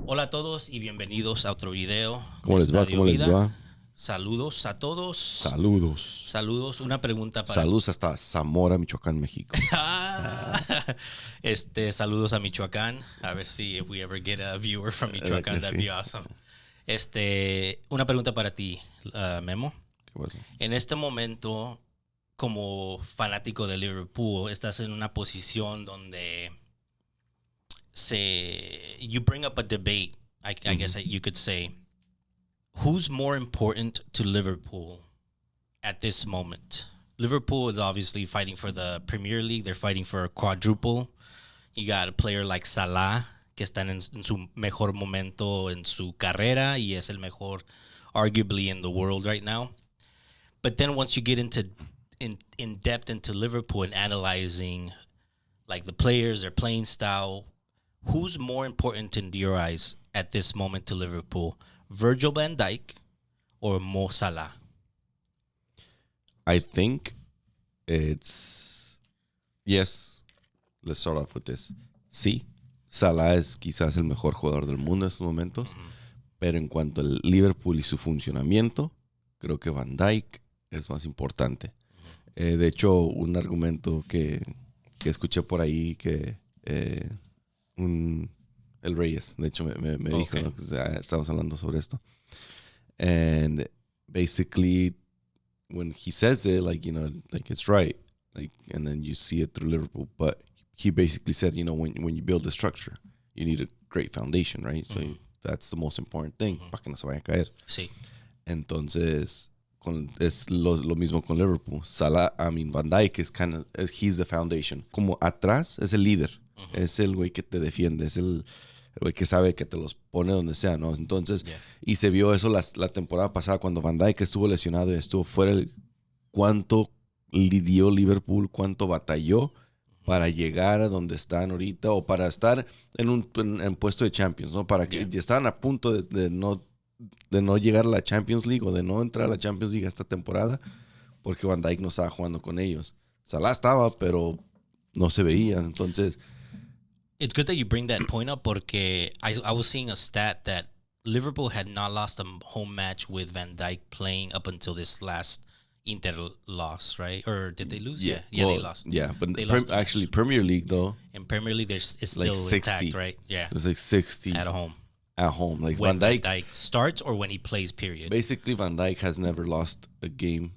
Hola a todos y bienvenidos a otro video ¿Cómo de les va? Estadio ¿Cómo les Vida. va? Saludos a todos. Saludos. Saludos. Una pregunta para Saludos hasta Zamora, Michoacán, México. Saludos a Michoacán. A ver si if we ever get a viewer from Michoacán, that'd be awesome. Una pregunta para ti, Memo. ¿Qué pasa? En este momento, como fanático de Liverpool, estás en una posición donde you bring up a debate. I guess you could say, who's more important to Liverpool at this moment? Liverpool is obviously fighting for the Premier League. They're fighting for a quadruple. You got a player like Salah, que está en su mejor momento en su carrera y es el mejor, arguably, in the world right now. But then once you get in depth into Liverpool and analyzing like the players, their playing style, who's more important in your eyes at this moment to Liverpool? Virgil van Dijk or Mo Salah? I think it's... Yes, let's start off with this. Sí, Salah es quizás el mejor jugador del mundo en estos momentos, pero en cuanto al Liverpool y su funcionamiento, creo que Van Dijk es más importante. De hecho, un argumento que escuché por ahí que el Reyes, de hecho, me dijo, ¿no? Estábamos hablando sobre esto. And basically, when he says it, like, you know, like it's right, like, and then you see it through Liverpool. But he basically said, you know, when you build a structure, you need a great foundation, right? So that's the most important thing, para que no se vaya a caer. Sí. Entonces, es lo mismo con Liverpool. Van Dijk he's the foundation. Como atrás es el líder, es el güey que te defiende, es el güey que sabe que te los pone donde sea, ¿no? Entonces, y se vio eso la temporada pasada cuando Van Dijk estuvo lesionado y estuvo fuera, cuánto lidió Liverpool, cuánto batalló para llegar a donde están ahorita o para estar en puesto de Champions, ¿no? Para que ya estaban a punto de no llegar a la Champions League o de no entrar a la Champions League esta temporada porque Van Dijk no estaba jugando con ellos. Salah estaba, pero no se veía. Entonces, it's good that you bring that point up porque I was seeing a stat that Liverpool had not lost a home match with Van Dijk playing up until this last Inter loss, right? Or did they lose? Yeah, well, they lost. Yeah, but they lost actually Premier League though. In Premier League, it's like still 60. intact, right? Yeah, It was like 60 at home. At home, like when Van Dijk starts or when he plays. Period. Basically, Van Dijk has never lost a game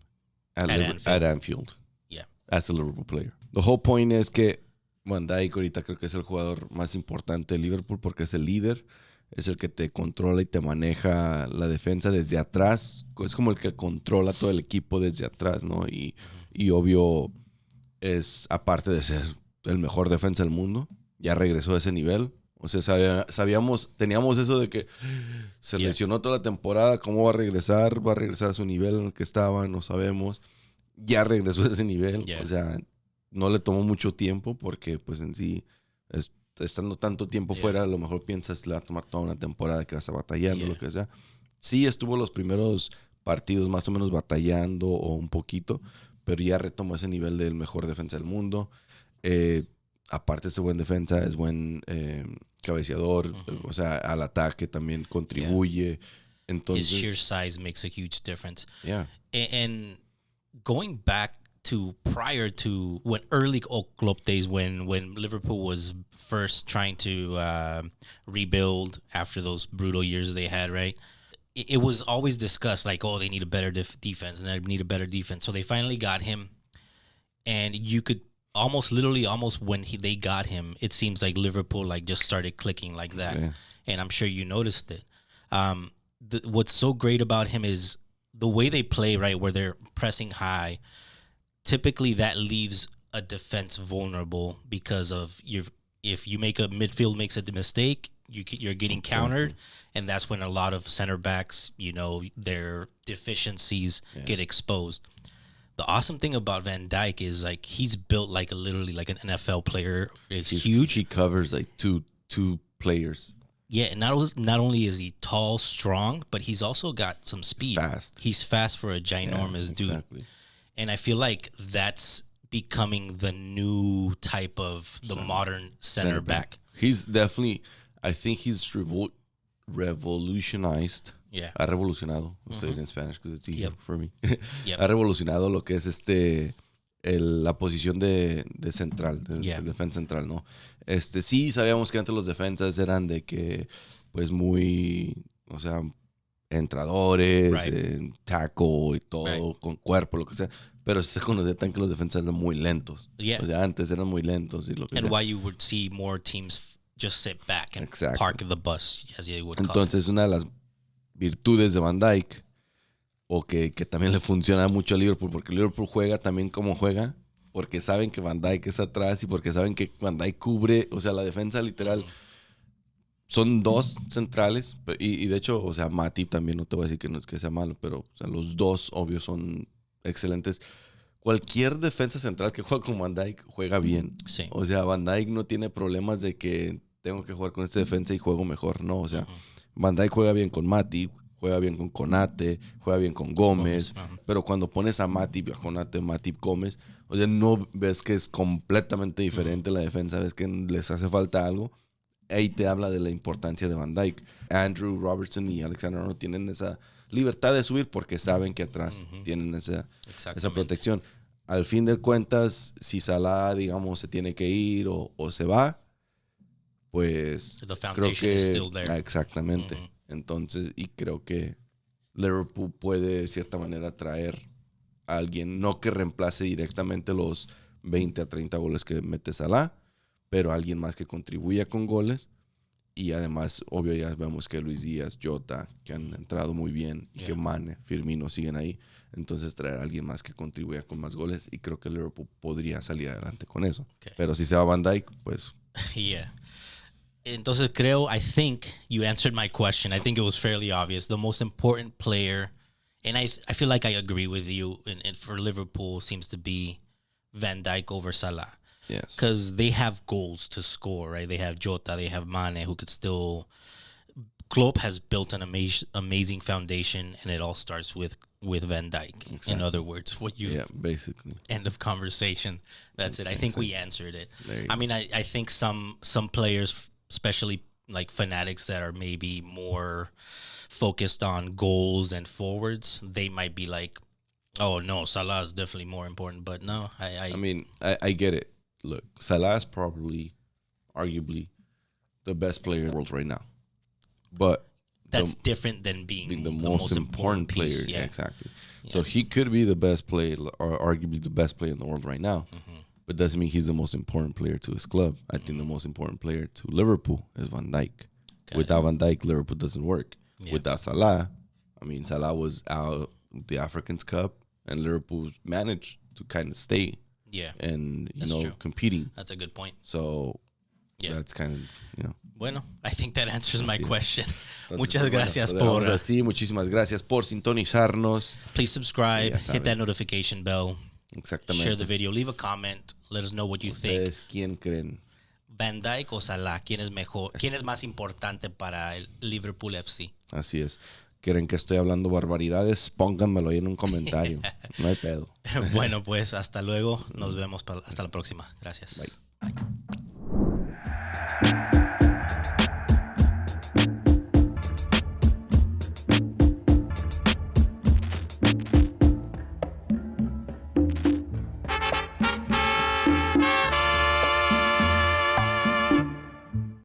at Anfield. Yeah, as a Liverpool player. The whole point is que Van Dijk ahorita creo que es el jugador más importante de Liverpool porque es el líder, es el que te controla y te maneja la defensa desde atrás. Es como el que controla todo el equipo desde atrás, ¿no? Y obvio es, aparte de ser el mejor defensa del mundo, ya regresó a ese nivel. O sea, teníamos eso de que se lesionó toda la temporada, ¿cómo va a regresar? ¿Va a regresar a su nivel en el que estaba? No sabemos. Ya regresó a ese nivel. O sea, no le tomó mucho tiempo porque pues en sí, estando tanto tiempo fuera, a lo mejor piensas le va a tomar toda una temporada que va a estar batallando, lo que sea. Sí estuvo los primeros partidos más o menos batallando o un poquito, pero ya retomó ese nivel del mejor defensa del mundo. Aparte es buen defensa, es buen cabeceador, o sea, al ataque también contribuye. Entonces, his sheer size makes a huge difference. Yeah. And going back to prior to when early club days when Liverpool was first trying to rebuild after those brutal years they had, right? It was always discussed like, oh, they need a better defense and they need a better defense. So they finally got him, and you could almost when they got him, it seems like Liverpool like just started clicking like that. Yeah. And I'm sure you noticed it. What's so great about him is the way they play, right, where they're pressing high. Typically that leaves a defense vulnerable because of if you make a midfield makes a mistake, you're getting countered, and that's when a lot of center backs, you know, their deficiencies get exposed. The awesome thing about Van Dijk is like he's built like literally like an NFL player. It's huge. He covers like two players. Yeah, not only is he tall, strong, but he's also got some speed. Fast. He's fast for a ginormous dude. Exactly. And I feel like that's becoming the new type of the modern center back. He's definitely, I think he's revolutionized. Yeah. Ha revolucionado. I'll say it in Spanish because it's easier for me. Yep. Ha revolucionado lo que es la posición de central, de defensa central, ¿no? Sí, sabíamos que antes los defensas eran de que, pues, muy, o sea, entradores, tackle y todo, con cuerpo, lo que sea. Pero se conocía tan que los defensas eran muy lentos. Yeah. O sea, antes eran muy lentos y lo que And sea. why you would see more teams just sit back and park the bus, as they would call Entonces, it. una de las virtudes de Van Dijk, o que también le funciona mucho a Liverpool, porque Liverpool juega también como juega, porque saben que Van Dijk es atrás y porque saben que Van Dijk cubre, o sea, la defensa literal. Son dos centrales, y de hecho, o sea, Matip también, no te voy a decir que no es que sea malo, pero o sea, los dos, obvio, son excelentes. Cualquier defensa central que juega con Van Dijk juega bien. Sí. O sea, Van Dijk no tiene problemas de que tengo que jugar con esta defensa y juego mejor, no. O sea, Van Dijk juega bien con Matip, juega bien con Konate, juega bien con Gómez, pero cuando pones a Matip y a Konate, Matip, Gómez, o sea, no ves que es completamente diferente la defensa, ves que les hace falta algo. Ahí te habla de la importancia de Van Dijk. Andrew Robertson y Alexander Arnold tienen esa libertad de subir porque saben que atrás tienen esa protección. Al fin de cuentas, si Salah, digamos, se tiene que ir o se va, pues creo que is still there. Exactamente. Entonces, y creo que Liverpool puede de cierta manera traer a alguien, no que reemplace directamente los 20 a 30 goles que mete Salah, pero alguien más que contribuya con goles. Y además, obvio, ya vemos que Luis Díaz, Jota, que han entrado muy bien, y que Mane, Firmino siguen ahí. Entonces, traer a alguien más que contribuya con más goles. Y creo que Liverpool podría salir adelante con eso. Okay. Pero si se va Van Dijk, pues... Yeah. Entonces, I think you answered my question. I think it was fairly obvious. The most important player, and I feel like I agree with you, and for Liverpool, seems to be Van Dijk over Salah. Yes. Because they have goals to score, right? They have Jota, they have Mane, who could still... Klopp has built an amazing foundation, and it all starts with Van Dijk. Exactly. In other words, what you... Yeah, basically. End of conversation. That's it. I think we answered it. I mean, I think some players, especially like fanatics that are maybe more focused on goals and forwards, they might be like, oh, no, Salah is definitely more important. But no, I mean, I get it. Look, Salah is probably, arguably, the best player in the world right now. But that's different than being the most important player. Piece, yeah. Exactly. Yeah. So he could be the best player, or arguably the best player in the world right now. But doesn't mean he's the most important player to his club. I think the most important player to Liverpool is Van Dijk. Without Van Dijk, Liverpool doesn't work. Yeah. Without Salah, I mean, Salah was out the Africans Cup, and Liverpool managed to kind of stay. Yeah. And, that's true. Competing. That's a good point. So, that's kind of, Bueno, I think that answers my question. Entonces, Muchas gracias por... Así, muchísimas gracias por sintonizarnos. Please subscribe, hit that notification bell. Exactamente. Share the video, leave a comment, let us know what you think. ¿Ustedes quién creen? Van Dijk o Salah, ¿quién es mejor? ¿Quién es más importante para el Liverpool FC? Así es. ¿Creen que estoy hablando barbaridades? Pónganmelo ahí en un comentario. No hay pedo. Bueno, pues hasta luego. Nos vemos hasta la próxima. Gracias. Bye.